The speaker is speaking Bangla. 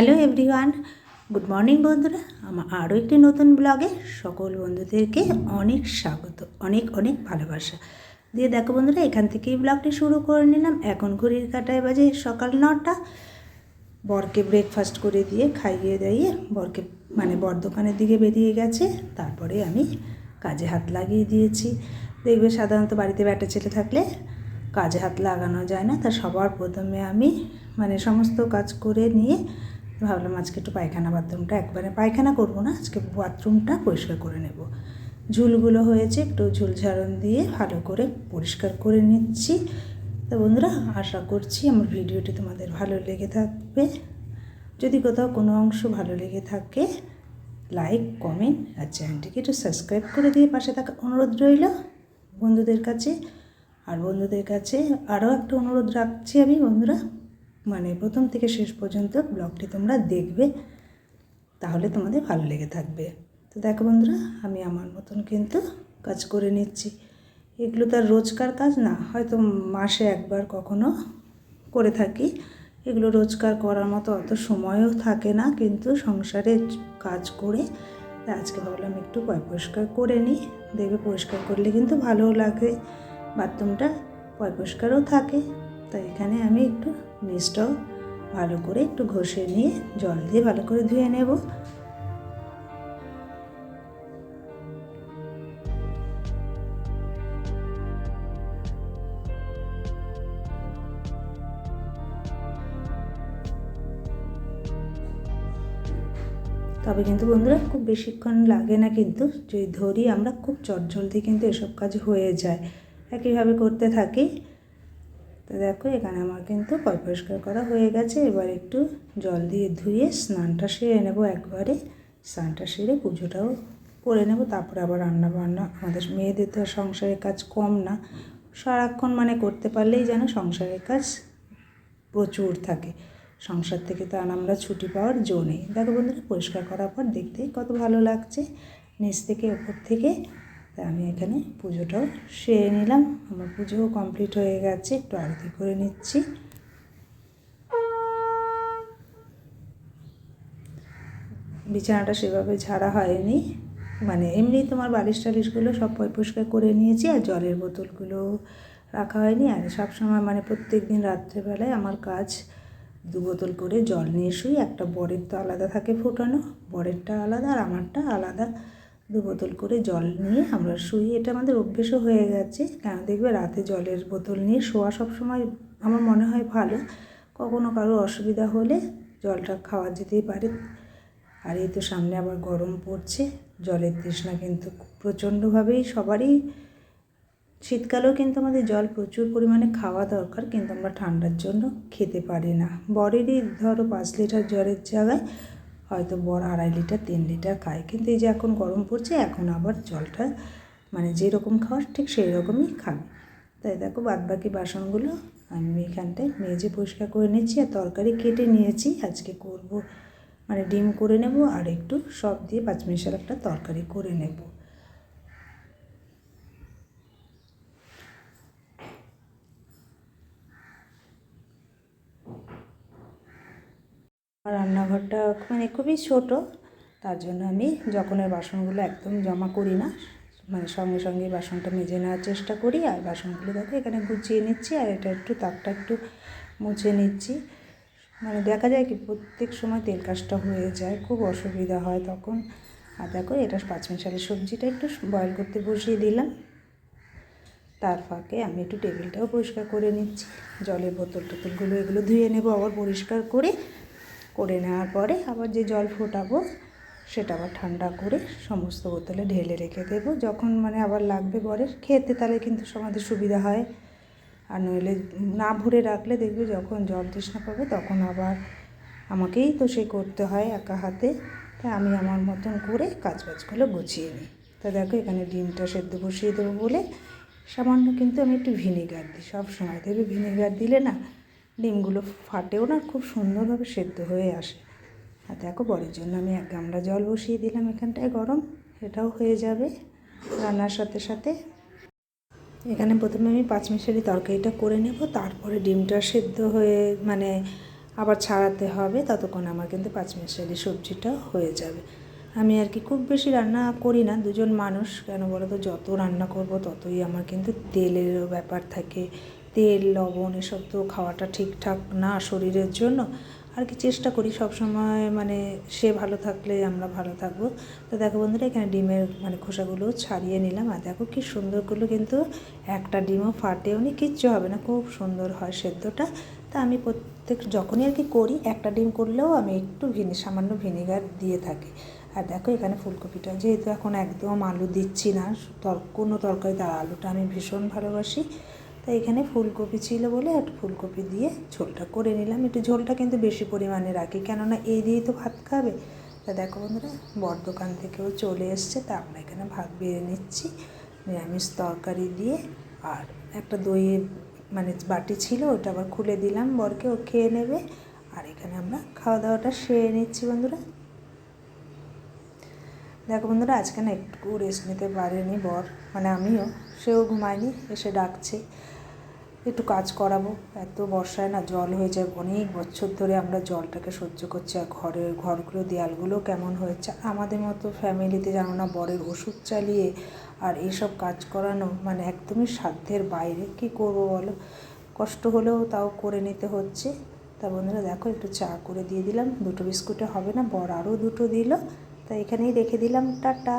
হ্যালো এভরিওয়ান, গুড মর্নিং বন্ধুরা। আমার আরও একটি নতুন ব্লগে সকল বন্ধুদেরকে অনেক স্বাগত, অনেক অনেক ভালোবাসা দিয়ে। দেখো বন্ধুরা, এখান থেকেই ব্লগটি শুরু করে নিলাম। এখন ঘড়ির কাঁটায় বাজে সকাল 9টা। বরকে ব্রেকফাস্ট করে দিয়ে খাইয়ে দাইয়ে বরকে বর দোকানের দিকে বেরিয়ে গেছে। তারপরে আমি কাজে হাত লাগিয়ে দিয়েছি। দেখবে সাধারণত বাড়িতে ব্যাটা ছেলে থাকলে কাজে হাত লাগানো যায় না। তা সবার প্রথমে আমি সমস্ত কাজ করে নিয়ে ভাবলাম আজকে একটু বাথরুমটা একবারে পায়খানা করব না, আজকে বাথরুমটা পরিষ্কার করে নেব। ঝুলগুলো হয়েছে, একটু ঝুল ঝাড়ন দিয়ে ভালো করে পরিষ্কার করে নিচ্ছি। তো বন্ধুরা, আশা করছি আমার ভিডিওটি তোমাদের ভালো লেগে থাকবে। যদি কোথাও কোনো অংশ ভালো লেগে থাকে লাইক, কমেন্ট আর চ্যানেলটিকে একটু সাবস্ক্রাইব করে দিয়ে পাশে থাকা অনুরোধ রইল বন্ধুদের কাছে। আর বন্ধুদের কাছে আরও একটা অনুরোধ রাখছি আমি, বন্ধুরা প্রথম থেকে শেষ পর্যন্ত ব্লগটি তোমরা দেখবে, তাহলে তোমাদের ভালো লেগে থাকবে। তো দেখো বন্ধুরা, আমি আমার মতন কিন্তু কাজ করে নিচ্ছি। এগুলো তার রোজকার কাজ না, হয়তো মাসে একবার কখনো করে থাকি। এগুলো রোজকার করার মতো অত সময়ও থাকে না, কিন্তু সংসারে কাজ করে আজকে ভাবলাম একটু পরিষ্কার করে নিই। দেখবে পরিষ্কার করলে কিন্তু ভালোও লাগে, বাথরুমটা পরিষ্কারও থাকে। তাই এখানে আমি একটু নিচটাও ভালো করে একটু ঘষে নিয়ে জল দিয়ে ভালো করে ধুয়ে নেব। তবে কিন্তু বন্ধুরা খুব বেশিক্ষণ লাগে না, কিন্তু যদি ধরি আমরা খুব চটজলদি কিন্তু এসব কাজ হয়ে যায়, একইভাবে করতে থাকি। তো দেখো এখানে আমার কিন্তু পরিষ্কার করা হয়ে গেছে। এবার একটু জল দিয়ে ধুয়ে স্নানটা সেরে নেব একবারে। স্নানটা সেরে পুজোটাও করে নেব, তারপরে আবার রান্না বান্না। আমাদের মেয়েদের তো সংসারের কাজ কম না, সারাক্ষণ করতে পারলেই যেন সংসারের কাজ প্রচুর থাকে। সংসার থেকে তো আর আমরা ছুটি পাওয়ার জো নেই। দেখো বন্ধুরা, পরিষ্কার করার পর দেখতেই কত ভালো লাগছে নিচ থেকে ওপর থেকে। তা আমি এখানে পুজোটাও সেরে নিলাম। আমার পুজোও কমপ্লিট হয়ে গেছে, একটু আরতি করে নিচ্ছি। বিছানাটা সেভাবে ঝাড়া হয়নি, এমনি তোমার বালিশ টালিশগুলো সব পরিষ্কার করে নিয়েছি, আর জলের বোতলগুলো রাখা হয়নি। আর সবসময় প্রত্যেক দিন রাত্রেবেলায় আমার কাজ 2 বোতল করে জল নিয়ে শুই। একটা বরের তো আলাদা থাকে ফোটানো, বরেরটা আলাদা আর আমারটা আলাদা। 2 বোতল করে জল নিয়ে আমরা শুই। এটা আমাদের অভ্যেসও হয়ে গেছে। কেন দেখবে রাতে জলের বোতল নিয়ে শোয়া সবসময় আমার মনে হয় ভালো। কখনো কারো অসুবিধা হলে জলটা খাওয়া যেতেই পারে। আর এই তো সামনে আবার গরম পড়ছে, জলের তৃষ্ণা কিন্তু প্রচণ্ডভাবেই সবারই। শীতকালেও কিন্তু আমাদের জল প্রচুর পরিমাণে খাওয়া দরকার, কিন্তু আমরা ঠান্ডার জন্য খেতে পারি না। বরেরই ধরো 5 লিটার জলের জায়গায় হয়তো বর 2.5 লিটার 3 লিটার খায়, কিন্তু এই যে এখন গরম পড়ছে, এখন আবার জলটা যেরকম খাওয়ার ঠিক সেই রকমই খাবে। তাই দেখো বাদবাকি বাসনগুলো আমি এখানটায় মেজে পরিষ্কার করে নিচ্ছি। আর তরকারি কেটে নিয়েছি, আজকে করব ডিম করে নেব আর একটু সব দিয়ে পাঁচমিশাল একটা তরকারি করে নেব। রান্নাঘরটা খুবই ছোট, তার জন্য আমি যখনের বাসনগুলো একদম জমা করি না, সঙ্গে সঙ্গে বাসনটা মেজে নেওয়ার চেষ্টা করি। আর বাসনগুলো দেখো এখানে গুছিয়ে নিচ্ছি, আর এটা একটু তাকটা একটু মুছে নিচ্ছি। দেখা যায় কি প্রত্যেক সময় তেল কাজটা হয়ে যায়, খুব অসুবিধা হয় তখন। আর দেখো এটা পাঁচমিশালি সবজিটা একটু বয়েল করতে বসিয়ে দিলাম। তার ফাঁকে আমি একটু টেবিলটাও পরিষ্কার করে নিচ্ছি। জলের বোতল টোতলগুলো এগুলো ধুয়ে নেব আবার পরিষ্কার করে নেওয়ার পরে আবার যে জল ফোটাবো সেটা আবার ঠান্ডা করে সমস্ত বোতলে ঢেলে রেখে দেবো। যখন আবার লাগবে বরের খেতে, তাহলে কিন্তু আমাদের সুবিধা হয়। আর নইলে না ভরে রাখলে দেখবে যখন জল তৃষ্ণা পাবে তখন আবার আমাকেই তো সে করতে হয় একা হাতে। তাই আমি আমার মতন করে কাজবাজগুলো গুছিয়ে নিই। তা দেখো এখানে ডিমটা সেদ্ধ বসিয়ে দেবো বলে সামান্য কিন্তু আমি একটু ভিনেগার দিই। সব সময় দেবে ভিনেগার দিলে না ডিমগুলো ফাটেও না, খুব সুন্দরভাবে সেদ্ধ হয়ে আসে। আর দেখো বরের জন্য আমি 1 গামলা জল বসিয়ে দিলাম এখানটায় গরম, এটাও হয়ে যাবে রান্নার সাথে সাথে। এখানে প্রথমে আমি পাঁচমিশালি তরকারিটা করে নেব, তারপরে ডিমটা সেদ্ধ হয়ে আবার ছাড়াতে হবে, ততক্ষণ আমার কিন্তু পাঁচমিশালি সবজিটা হয়ে যাবে। আমি আর কি খুব বেশি রান্না করি না, দুজন মানুষ, কেন বলো তো, যত রান্না করব ততই আমার কিন্তু তেলেরও ব্যাপার থাকে, তেল লবণ এসব তো খাওয়াটা ঠিকঠাক না শরীরের জন্য। আর কি চেষ্টা করি সবসময় মানে সে ভালো থাকলে আমরা ভালো থাকবো। তো দেখো বন্ধুরা, এখানে ডিমের মানে খোসাগুলো ছাড়িয়ে নিলাম, আর দেখো কি সুন্দরগুলো কিন্তু একটা ডিমও ফাটেও নি, কিচ্ছু হবে না, খুব সুন্দর হয় সেদ্ধটা। তা আমি যখনই আর কি করি, একটা ডিম করলেও আমি একটু সামান্য ভিনেগার দিয়ে থাকি। আর দেখো এখানে ফুলকপিটা, যেহেতু এখন একদম আলু দিচ্ছি না কোনো তরকারিতে, আলুটা আমি ভীষণ ভালোবাসি, তাই এখানে ফুলকপি ছিল বলে একটু ফুলকপি দিয়ে ঝোলটা করে নিলাম। একটু ঝোলটা কিন্তু বেশি পরিমাণে রাখি, কেননা এই দিয়েই তো ভাত খাবে। তা দেখো বন্ধুরা, বর দোকান থেকেও চলে এসছে, তা আমরা এখানে ভাত বেড়ে নিচ্ছি নিরামিষ তরকারি দিয়ে। আর একটা দইয়ের মানে বাটি ছিল, ওটা আবার খুলে দিলাম বরকে, ও খেয়ে নেবে। আর এখানে আমরা খাওয়া দাওয়াটা সেরে নিচ্ছি বন্ধুরা। দেখো বন্ধুরা, আজকে না একটু রেস্ট নিতে পারেনি বর, মানে আমিও, সেও ঘুমায়নি, এসে ডাকছে একটু কাজ করাবো। এত বর্ষায় না জল হয়ে যায়, অনেক বছর ধরে আমরা জলটাকে সহ্য করছি। আর ঘরগুলো দেয়ালগুলো কেমন হয়েছে, আমাদের মতো ফ্যামিলিতে জানো না, বরের ওষুধ চালিয়ে আর এইসব কাজ করানো মানে একদমই সাধ্যের বাইরে। কি করব বলো, কষ্ট হলেও তাও করে নিতে হচ্ছে। তা বন্ধুরা দেখো, একটু চা করে দিয়ে দিলাম, দুটো বিস্কুটে হবে না, বর আরও দুটো দিল, তা এখানেই রেখে দিলাম, টাটা।